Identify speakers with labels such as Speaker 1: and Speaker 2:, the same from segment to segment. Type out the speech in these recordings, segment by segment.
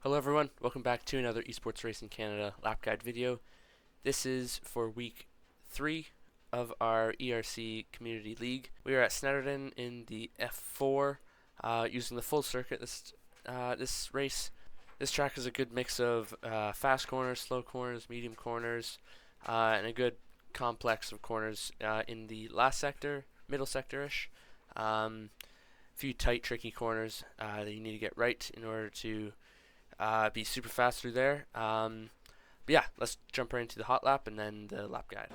Speaker 1: Hello everyone, welcome back to another Esports Racing Canada lap guide video. This is for week 3 of our ERC Community League. We are at Snetterton in the F4 using the full circuit this race. This track is a good mix of fast corners, slow corners, medium corners, and a good complex of corners in the last sector, middle sector-ish. Few tight, tricky corners that you need to get right in order to be super fast through there. But yeah, let's jump right into the hot lap and then the lap guide.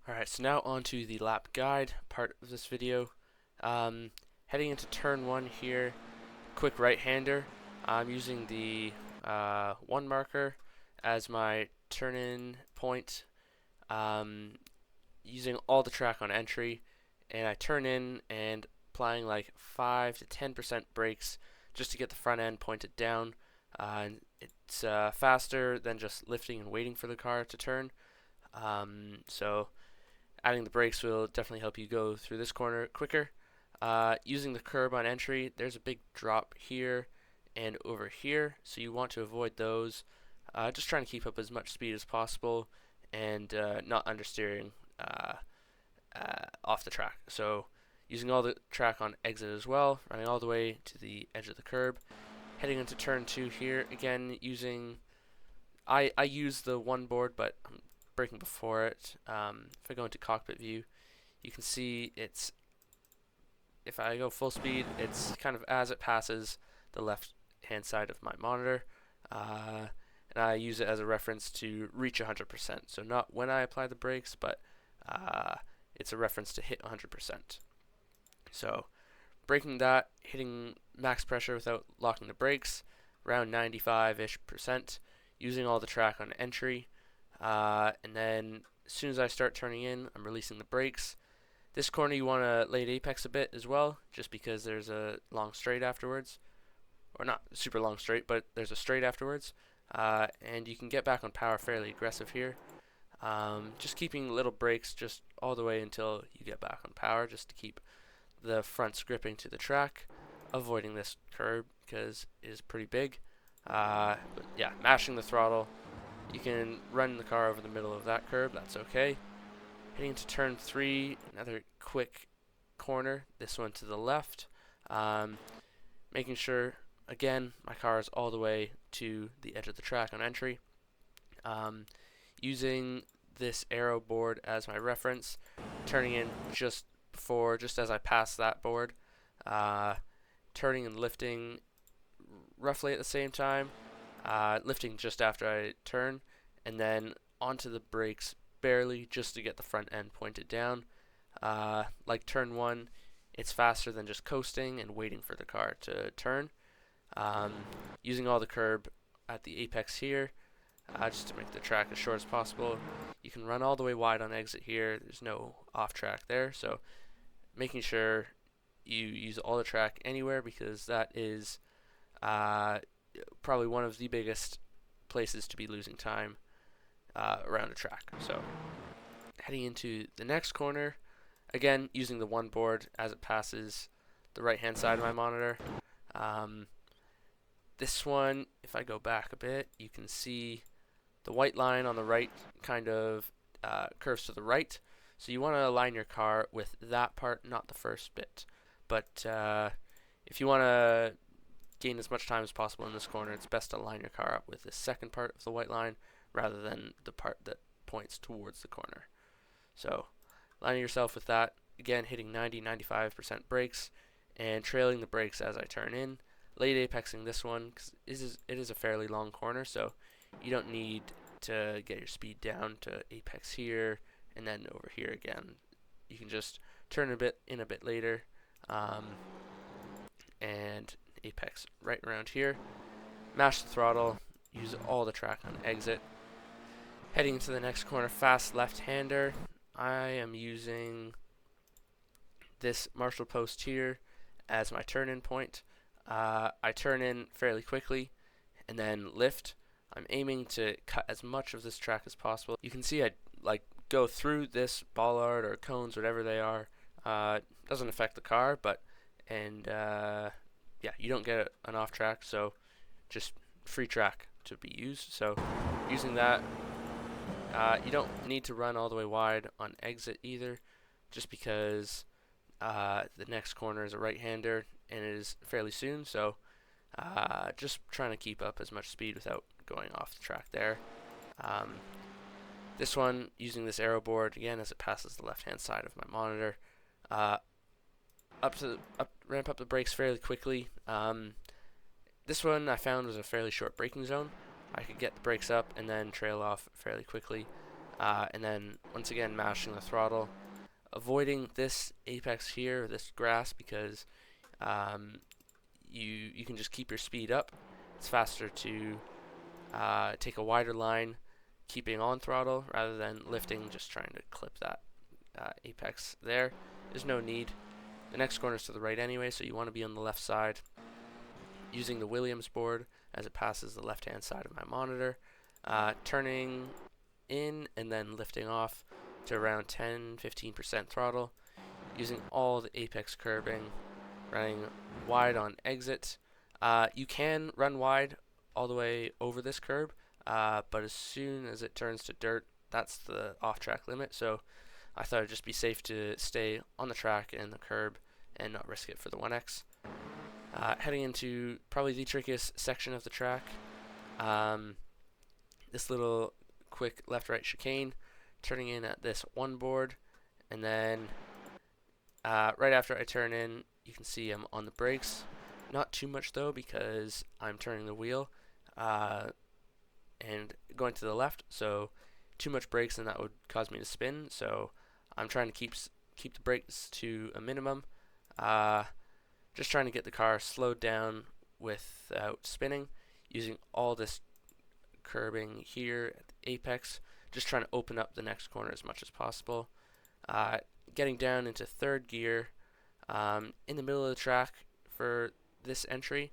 Speaker 1: Alright, so now on to the lap guide part of this video. Heading into turn 1 here, quick right-hander. I'm using the 1 marker as my turn-in point, using all the track on entry, and I turn in and applying like 5 to 10% brakes just to get the front end pointed down. It's faster than just lifting and waiting for the car to turn. So adding the brakes will definitely help you go through this corner quicker. Using the curb on entry, there's a big drop here and over here, so you want to avoid those. Just trying to keep up as much speed as possible and not understeering off the track. So using all the track on exit as well, running all the way to the edge of the curb. Heading into turn 2 here, again using, I use the 1 board, but I'm braking before it. If I go into cockpit view, you can see it's, if I go full speed, it's kind of as it passes the left hand side of my monitor, and I use it as a reference to reach 100%. So not when I apply the brakes, but it's a reference to hit 100%. So braking that, hitting max pressure without locking the brakes, around 95-ish%, using all the track on entry. And then as soon as I start turning in, I'm releasing the brakes. This corner you want to late apex a bit as well, just because there's a long straight afterwards. Or not super long straight, but there's a straight afterwards. And you can get back on power fairly aggressive here. Just keeping little brakes just all the way until you get back on power, just to keep the fronts gripping to the track, avoiding this curb because it is pretty big. But yeah, mashing the throttle. You can run the car over the middle of that curb, that's okay. Heading into turn 3, another quick corner, this one to the left. Making sure, again, my car is all the way to the edge of the track on entry. Using this arrow board as my reference, turning in just as I pass that board, turning and lifting roughly at the same time. Lifting just after I turn, and then onto the brakes barely just to get the front end pointed down. Like turn 1, it's faster than just coasting and waiting for the car to turn. Using all the curb at the apex here, just to make the track as short as possible. You can run all the way wide on exit here. There's no off track there, so making sure you use all the track anywhere, because that is probably one of the biggest places to be losing time around a track. So heading into the next corner, again using the one board as it passes the right hand side of my monitor. This one, if I go back a bit, you can see the white line on the right kind of curves to the right. So you want to align your car with that part, not the first bit. But if you want to gain as much time as possible in this corner, it's best to line your car up with the second part of the white line rather than the part that points towards the corner. So lining yourself with that, again hitting 90-95% brakes and trailing the brakes as I turn in. Late apexing this one because it is a fairly long corner, so you don't need to get your speed down to apex here and then over here again. You can just turn a bit later and apex right around here. Mash the throttle, use all the track on exit. Heading to the next corner, fast left-hander. I am using this Marshall post here as my turn-in point. I turn in fairly quickly and then lift. I'm aiming to cut as much of this track as possible. You can see I go through this bollard or cones, whatever they are. Doesn't affect the car, yeah, you don't get an off track, so just free track to be used. So using that, you don't need to run all the way wide on exit either, just because the next corner is a right-hander and it is fairly soon, so just trying to keep up as much speed without going off the track there. This one, using this arrow board again as it passes the left-hand side of my monitor. Ramp up the brakes fairly quickly. This one I found was a fairly short braking zone. I could get the brakes up and then trail off fairly quickly, and then once again mashing the throttle, avoiding this apex here, this grass, because you can just keep your speed up. It's faster to take a wider line, keeping on throttle rather than lifting, just trying to clip that apex there. There's no need. The next corner is to the right anyway, so you want to be on the left side. Using the Williams board as it passes the left-hand side of my monitor, turning in and then lifting off to around 10-15% throttle, using all the apex curbing, running wide on exit. You can run wide all the way over this curb, but as soon as it turns to dirt, that's the off-track limit, so I thought it'd just be safe to stay on the track and the curb and not risk it for the 1X. Heading into probably the trickiest section of the track, this little quick left-right chicane, turning in at this one board, and then right after I turn in, you can see I'm on the brakes. Not too much though, because I'm turning the wheel and going to the left, so too much brakes and that would cause me to spin, so I'm trying to keep the brakes to a minimum. Just trying to get the car slowed down without spinning, using all this curbing here at the apex, just trying to open up the next corner as much as possible. Getting down into third gear in the middle of the track for this entry,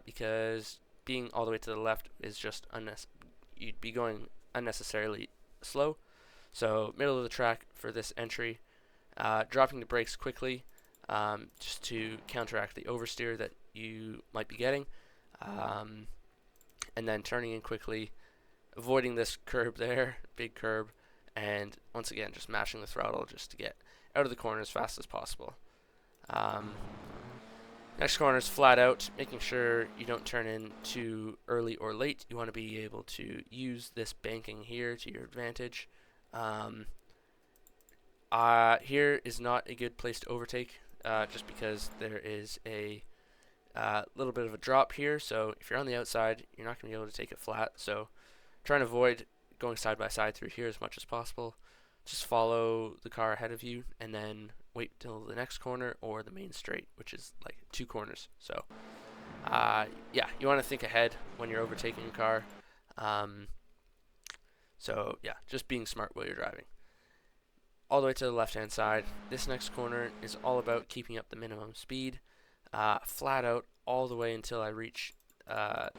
Speaker 1: because being all the way to the left is just you'd be going unnecessarily slow. So middle of the track for this entry, dropping the brakes quickly, just to counteract the oversteer that you might be getting, and then turning in quickly, avoiding this curb there, big curb, and once again just mashing the throttle just to get out of the corner as fast as possible. Next corner is flat out, making sure you don't turn in too early or late. You want to be able to use this banking here to your advantage. Here is not a good place to overtake, just because there is a little bit of a drop here, so if you're on the outside, you're not going to be able to take it flat, so trying to avoid going side by side through here as much as possible. Just follow the car ahead of you, and then wait till the next corner or the main straight, which is like 2 corners. So Yeah, you want to think ahead when you're overtaking a car. Um, so yeah, just being smart while you're driving. All the way to the left hand side, this next corner is all about keeping up the minimum speed, flat out all the way until I reach that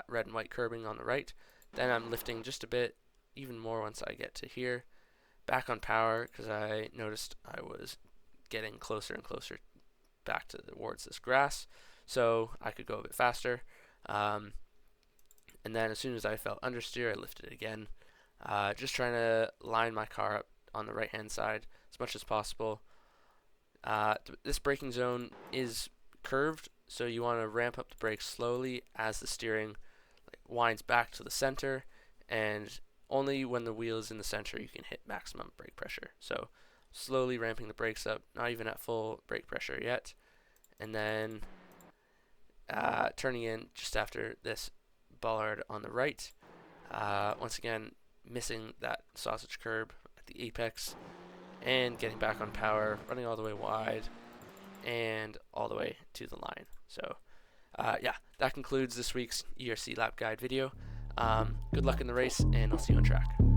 Speaker 1: red and white curbing on the right. Then I'm lifting just a bit, even more once I get to here. Back on power because I noticed I was getting closer and closer back towards this grass, so I could go a bit faster. Um, and then as soon as I felt understeer, I lifted again. Just trying to line my car up on the right hand side as much as possible. This braking zone is curved, so you want to ramp up the brakes slowly as the steering winds back to the center, and only when the wheel is in the center you can hit maximum brake pressure. So slowly ramping the brakes up, not even at full brake pressure yet, and then turning in just after this bollard on the right. Once again, missing that sausage curb at the apex, and getting back on power, running all the way wide, and all the way to the line. So yeah, that concludes this week's ERC lap guide video. Good luck in the race, and I'll see you on track.